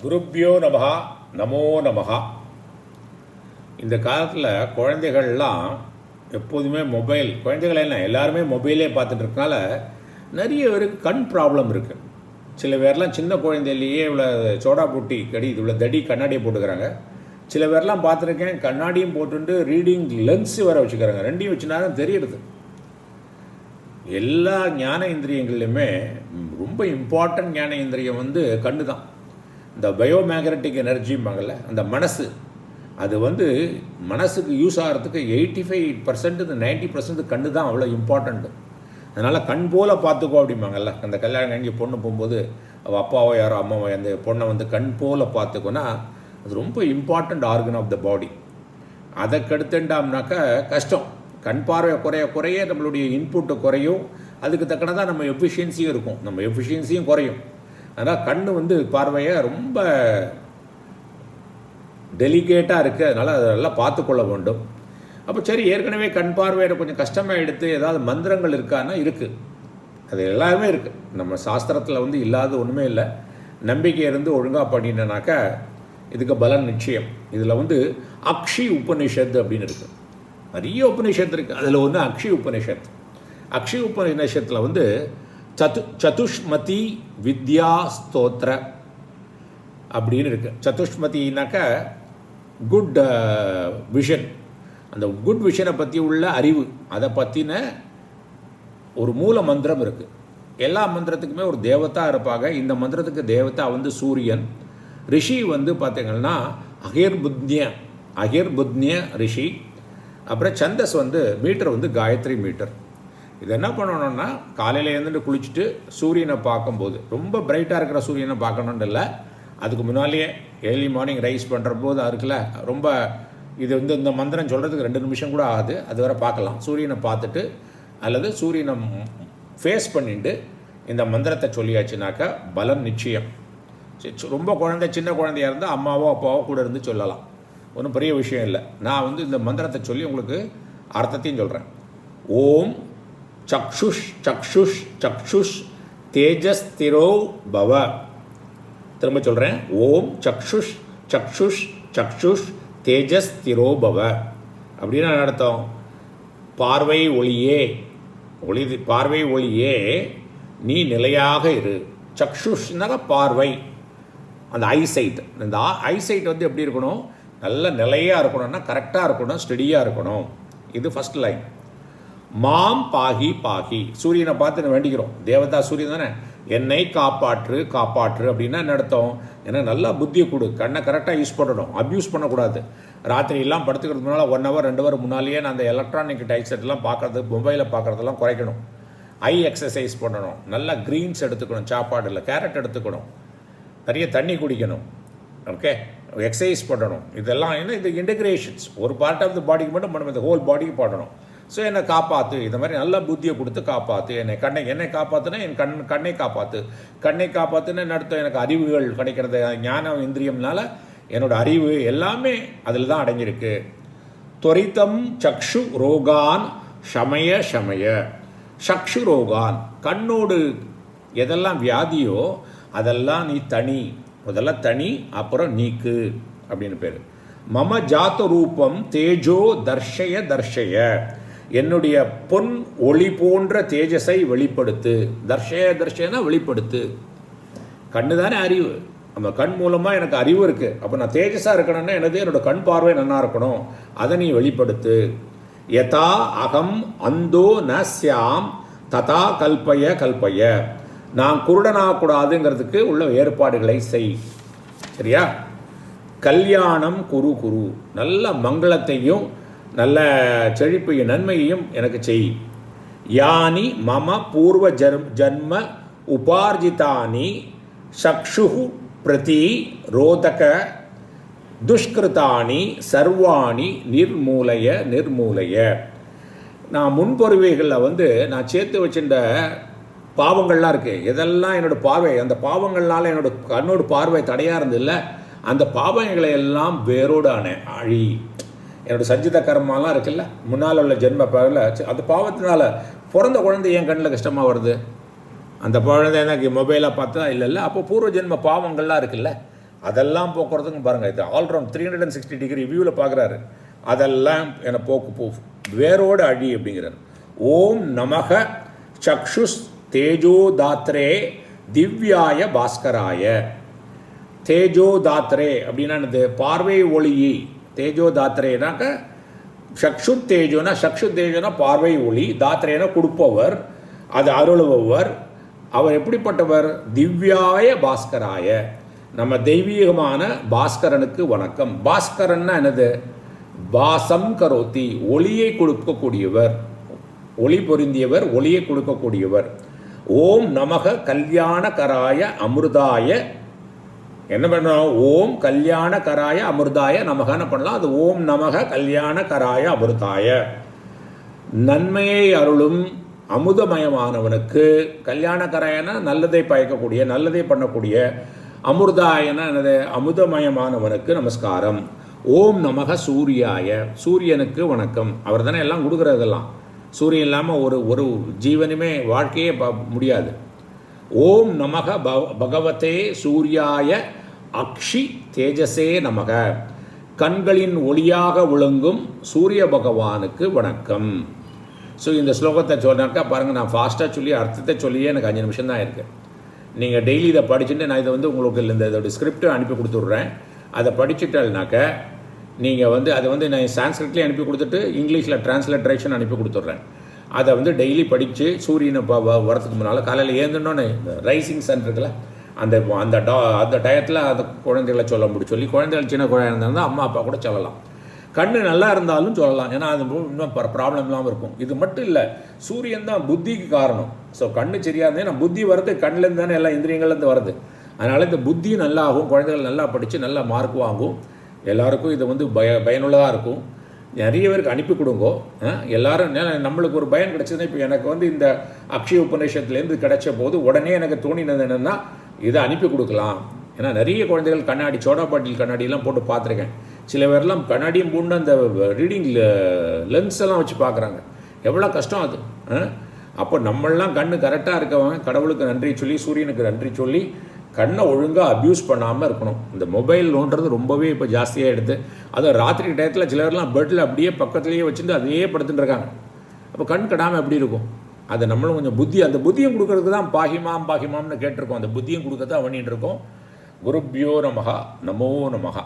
குருப்யோ நமஹா நமோ நமஹா. இந்த காலத்தில் குழந்தைகள்லாம் எப்போதுமே மொபைல், குழந்தைகள் என்ன எல்லாருமே மொபைலே பார்த்துட்டு இருக்கனால நிறைய பேருக்கு கண் ப்ராப்ளம் இருக்குது. சில பேர்லாம் சின்ன குழந்தையிலேயே இவ்வளோ சோடா பூட்டி கடி இவ்வளோ தடி கண்ணாடியை போட்டுக்கிறாங்க. சில பேர்லாம் பார்த்துருக்கேன் கண்ணாடியும் போட்டுட்டு ரீடிங் லென்ஸ் வேறு வச்சுக்கிறாங்க. ரெண்டையும் வச்சுனாலும் தெரியுது. எல்லா ஞான இந்திரியங்கள்லையுமே ரொம்ப இம்பார்ட்டன்ட் ஞான இந்திரியம் கண்ணு தான். இந்த பயோமேக்னட்டிக் எனர்ஜிம்பாங்கள்ல, அந்த மனசு, அது மனசுக்கு யூஸ் ஆகிறதுக்கு 85% 90% கண்ணு தான் அவ்வளோ இம்பார்ட்டண்ட்டு. அதனால் கண் போல் பார்த்துக்கோ அப்படிம்பாங்கல்ல. அந்த கல்யாணம் கழிஞ்சு பொண்ணு போகும்போது அவள் அப்பாவோ யாரோ அம்மாவோ அந்த பொண்ணை கண் போல் பார்த்துக்கோன்னா அது ரொம்ப இம்பார்ட்டண்ட் ஆர்கன் ஆஃப் த பாடி. அதை கெடுத்துட்டாம்னாக்கா கஷ்டம். கண் பார்வை குறைய குறைய நம்மளுடைய இன்புட்டு குறையும். அதுக்கு தக்கனதான் நம்ம எஃபிஷியன்சியும் இருக்கும், நம்ம எஃபிஷியன்சியும் குறையும். அதனால் கண் பார்வையை ரொம்ப டெலிகேட்டாக இருக்குது. அதனால் அதை நல்லா பார்த்துக்கொள்ள வேண்டும். அப்போ சரி, ஏற்கனவே கண் பார்வையை கொஞ்சம் கஷ்டமாக எடுத்து ஏதாவது மந்திரங்கள் இருக்கான்னா இருக்குது. அது எல்லாருமே இருக்குது. நம்ம சாஸ்திரத்தில் இல்லாத ஒன்றுமே இல்லை. நம்பிக்கை இருந்து ஒழுங்காக பண்ணினாக்கா இதுக்கு பலன் நிச்சயம். இதில் அக்ஷி உபனிஷத்து அப்படின்னு இருக்குது. நிறைய உபநிஷத்து இருக்குது. அதில் ஒன்று அக்ஷி உபனிஷத். அக்ஷி உபநிஷத்தில் சதுஷ்மதி வித்யா ஸ்தோத்திர அப்படின்னு இருக்குது. சதுஷ்மதினாக்கா குட் விஷன். அந்த குட் விஷனை பற்றி உள்ள அறிவு, அதை பற்றின ஒரு மூல மந்திரம் இருக்குது. எல்லா மந்திரத்துக்குமே ஒரு தேவதா இருப்பாங்க. இந்த மந்திரத்துக்கு தேவதா சூரியன். ரிஷி பார்த்திங்கன்னா அகிர்புத்னிய ரிஷி. அப்புறம் சந்தஸ் மீட்டர் காயத்ரி மீட்டர். இது என்ன பண்ணணும்னா, காலையில் எழுந்துட்டு குளிச்சுட்டு சூரியனை பார்க்கும்போது, ரொம்ப பிரைட்டாக இருக்கிற சூரியனை பார்க்கணுன்னு இல்லை, அதுக்கு முன்னாலேயே ஏர்லி மார்னிங் ரைஸ் பண்ணுற போது அதுக்குள்ள ரொம்ப இது இந்த மந்திரம் சொல்கிறதுக்கு 2 நிமிஷம் கூட ஆகுது. அது வரை பார்க்கலாம். சூரியனை பார்த்துட்டு அல்லது சூரியனை ஃபேஸ் பண்ணிட்டு இந்த மந்திரத்தை சொல்லியாச்சுனாக்கா பலன் நிச்சயம். ரொம்ப சின்ன குழந்தையாக இருந்தால் அம்மாவோ அப்பாவோ கூட இருந்து சொல்லலாம். ஒன்றும் பெரிய விஷயம் இல்லை. நான் இந்த மந்திரத்தை சொல்லி உங்களுக்கு அர்த்தத்தையும் சொல்கிறேன். ஓம் சக்ஷுஷ் சக்ஷுஷ் சக்ஷுஷ் தேஜஸ்திரோ பவ. திரும்ப சொல்கிறேன். ஓம் சக்ஷுஷ் சக்ஷுஷ் சக்ஷுஷ் தேஜஸ்திரோ பவ அப்படின்னு அர்த்தம். பார்வை ஒளியே, பார்வை ஒளியே நீ நிலையாக இரு. சக்ஷுஷ்னாக பார்வை, அந்த ஐசைட். இந்த ஐசைட் எப்படி இருக்கணும்? நல்ல நிலையாக இருக்கணும்னா கரெக்டாக இருக்கணும், ஸ்டெடியாக இருக்கணும். இது ஃபஸ்ட் லைன். மாம் பாகி பாகி, சூரியனை பார்த்து வேண்டிக்கிறோம். தேவதா சூரியன் தானே. என்னை காப்பாற்று காப்பாற்று அப்படின்னா என்ன அர்த்தம்? ஏன்னா நல்லா புத்தியை கொடு. கண்ணை கரெக்டாக யூஸ் பண்ணணும், அப்யூஸ் பண்ணக்கூடாது. ராத்திரியெல்லாம் படுத்துக்கிறது முன்னால் 1 hour 2 hour முன்னாலேயே நான் அந்த எலக்ட்ரானிக் டைப்செட்லாம் பார்க்குறது, மொபைலில் பார்க்குறதெல்லாம் குறைக்கணும். ஐ எக்ஸசைஸ் பண்ணணும். நல்லா க்ரீன்ஸ் எடுத்துக்கணும், சாப்பாடில் கேரட் எடுத்துக்கணும், நிறைய தண்ணி குடிக்கணும், ஓகே, எக்ஸசைஸ் பண்ணணும். இதெல்லாம் இது இன்டகிரேஷன்ஸ். ஒரு பார்ட் ஆஃப் த பாடிக்கு மட்டும் நம்ம இந்த ஹோல் பாடிக்கு பண்ணணும். ஸோ என்னை காப்பாற்று, இந்த மாதிரி நல்ல புத்தியை கொடுத்து காப்பாற்று. என்னை காப்பாற்றுனா என் கண்ணை காப்பாற்று. கண்ணை காப்பாற்றுன்னு நடத்தும். எனக்கு அறிவுகள் கிடைக்கிறது ஞான இந்திரியம்னால என்னோட அறிவு எல்லாமே அதில் தான் அடங்கியிருக்கு. துவரித்தம் சக்ஷு ரோகான் ஷமய ஷமய. சக்ஷு ரோகான், கண்ணோடு எதெல்லாம் வியாதியோ அதெல்லாம் நீ தனி, முதல்ல தனி, அப்புறம் நீக்கு அப்படின்னு பேர். மம ஜாத்த ரூபம் தேஜோ தர்ஷய தர்ஷய. என்னுடைய பொன் ஒளி போன்ற தேஜஸை வெளிப்படுத்து. தர்ஷய தர்ஷயனா வெளிப்படுத்து. கண்ணு தானே அறிவு. நம்ம கண் மூலமாக எனக்கு அறிவு இருக்குது. அப்போ நான் தேஜஸாக இருக்கணும்னா என்னோட கண் பார்வை நல்லா இருக்கணும். அதை நீ வெளிப்படுத்து. யதா அகம் அந்தோ ந ஸ்யாம் ததா கல்பய கல்பய. நான் குருடனாகக்கூடாதுங்கிறதுக்கு உள்ள ஏற்பாடுகளை செய். சரியா? கல்யாணம் குரு குரு, நல்ல மங்களத்தையும் நல்ல செழிப்பையும் நன்மையையும் எனக்கு செய். யானி மம பூர்வ ஜன்ம உபார்ஜிதானி சக்ஷு பிரதி ரோதக துஷ்கிருதானி சர்வாணி நிர்மூலய நிர்மூலய. நான் முன்பொருவைகளில் நான் சேர்த்து வச்சுட்ட பாவங்கள்லாம் இருக்குது. எதெல்லாம் என்னோடய பார்வை, அந்த பாவங்கள்னால என்னோட கண்ணோட பார்வை தடையாக இருந்ததில்ல, அந்த பாவங்களை எல்லாம் வேரோடு அழி. என்னோட சஞ்சித கர்மாலாம் இருக்குல்ல, முன்னால் உள்ள ஜென்ம அந்த பாவத்தினால பிறந்த குழந்தை என் கண்ணில் கஷ்டமாக வருது. அந்த குழந்தை எனக்கு மொபைலாக பார்த்தா இல்லைல்ல, அப்போ பூர்வ ஜென்ம பாவங்கள்லாம் இருக்குல்ல, அதெல்லாம் போக்குறதுக்கு பாருங்கள், இது ஆல்ரவுண்ட் 360 டிகிரி வியூவில் பார்க்குறாரு. அதெல்லாம் என்னை போக்கு வேரோடு அழி அப்படிங்கிறார். ஓம் நமக சக்ஷுஸ் தேஜோதாத்ரே திவ்யாய பாஸ்கராய. தேஜோதாத்ரே அப்படின்னா என்னது? பார்வை ஒளி. தேஜோதாத்ரேனாக்க சக்ஷு தேஜோனா, சக்ஷு தேஜோனா பார்வை ஒளி, தாத்ரேனா கொடுப்பவர், அது அருளுபவர். அவர் எப்படிப்பட்டவர்? திவ்யாய பாஸ்கராய, நம்ம தெய்வீகமான பாஸ்கரனுக்கு வணக்கம். பாஸ்கரன்னா என்னது? பாசம் கரோத்தி, ஒளியை கொடுக்கக்கூடியவர், ஒளி பொருந்தியவர், ஒளியை கொடுக்கக்கூடியவர். ஓம் நமக கல்யாணகராய அமிர்தாய. என்ன பண்ணணும்? ஓம் கல்யாணகராய அமிர்தாய நமகன்னு பண்ணலாம். அது ஓம் நமக கல்யாணகராய அமிர்தாய. நன்மையை அருளும் அமுதமயமானவனுக்கு, கல்யாணகராயன நல்லதை பயக்கக்கூடிய, நல்லதை பண்ணக்கூடிய, அமிர்தாயன என்னது? அமுதமயமானவனுக்கு நமஸ்காரம். ஓம் நமக சூர்யாய, சூரியனுக்கு வணக்கம். அவர் தானே எல்லாம் கொடுக்குறதெல்லாம். சூரியன் இல்லாமல் ஒரு ஜீவனுமே வாழ்க்கையே முடியாது. ஓம் நமக பகவதே சூர்யாய அக்ஷி தேஜசே நமக, கண்களின் ஒளியாக விளங்கும் சூரிய பகவானுக்கு வணக்கம். ஸோ இந்த ஸ்லோகத்தை சொன்னாக்கா பாருங்கள், நான் ஃபாஸ்ட்டாக சொல்லி அர்த்தத்தை சொல்லியே எனக்கு 5 நிமிஷம் தான் இருக்குது. நீங்கள் டெய்லி இதை படிச்சுட்டு நான் இதை உங்களுக்கு இதோட ஸ்கிரிப்டை அனுப்பி கொடுத்துட்றேன். அதை படிச்சுட்டால்னாக்க நீங்கள் அதை நான் சான்ஸ்கிரிட்லேயே அனுப்பி கொடுத்துட்டு இங்கிலீஷில் டிரான்ஸ்லேட்ரேஷன் அனுப்பி கொடுத்துட்றேன். அதை டெய்லி படித்து சூரியனை வரதுக்கு முன்னால் காலையில் ஏந்துனோன்னு ரைசிங் சன் இருக்குல்ல, அந்த டயத்தில் அந்த குழந்தைகளை சொல்லி குழந்தைகள் சின்ன குழந்தை இருந்தால் அம்மா அப்பா கூட சொல்லலாம். கண் நல்லா இருந்தாலும் சொல்லலாம், ஏன்னா அது இன்னும் ப்ராப்ளம் இல்லாமல் இருக்கும். இது மட்டும் இல்லை, சூரியன் தான் புத்திக்கு காரணம். ஸோ கண்ணு சரியாக இருந்தே நான் புத்தி வரது கண்ணிலேருந்து தானே, எல்லா இந்திரியங்கள்லேருந்து வருது. அதனால் இந்த புத்தி நல்லா ஆகும், குழந்தைகள் நல்லா படித்து நல்லா மார்க் வாங்கும். எல்லாருக்கும் இது பயனுள்ளதாக இருக்கும். நிறைய பேருக்கு அனுப்பி கொடுங்கோ. எல்லாரும் நம்மளுக்கு ஒரு பயன் கிடச்சதுன்னா, இப்போ எனக்கு இந்த அக்ஷய உபநிஷத்துலேருந்து கிடைச்ச போது உடனே எனக்கு தோணினது என்னென்னா, இதை அனுப்பி கொடுக்கலாம். ஏன்னா நிறைய குழந்தைகள் கண்ணாடி, சோடா பாட்டில் கண்ணாடியெல்லாம் போட்டு பார்த்துருக்கேன். சில பேர்லாம் கண்ணாடியும் பூண்டு அந்த ரீடிங் லென்ஸ் எல்லாம் வச்சு பார்க்குறாங்க. எவ்வளோ கஷ்டம் அது. அப்போ நம்மளாம் கண்ணு கரெக்டாக இருக்கவங்க கடவுளுக்கு நன்றி சொல்லி, சூரியனுக்கு நன்றி சொல்லி, கண்ணை ஒழுங்காக அப்யூஸ் பண்ணாமல் இருக்கணும். இந்த மொபைல் நோன்றது ரொம்பவே இப்போ ஜாஸ்தியாக எடுத்து, அதுவும் ராத்திரி டயத்தில் சிலர்லாம் பெட்டில் அப்படியே பக்கத்துலேயே வச்சுட்டு அதையே படுத்துட்டு இருக்காங்க. அப்போ கண் கடாமல் எப்படி இருக்கும்? அதை நம்மளும் கொஞ்சம் அந்த புத்தியும் கொடுக்கறதுக்கு தான் பாகிமாம்னு கேட்டிருக்கோம். அந்த புத்தியும் கொடுக்க தான் பண்ணிகிட்டு இருக்கோம். குருப்யோ நமஹ, நமோ நமஹ.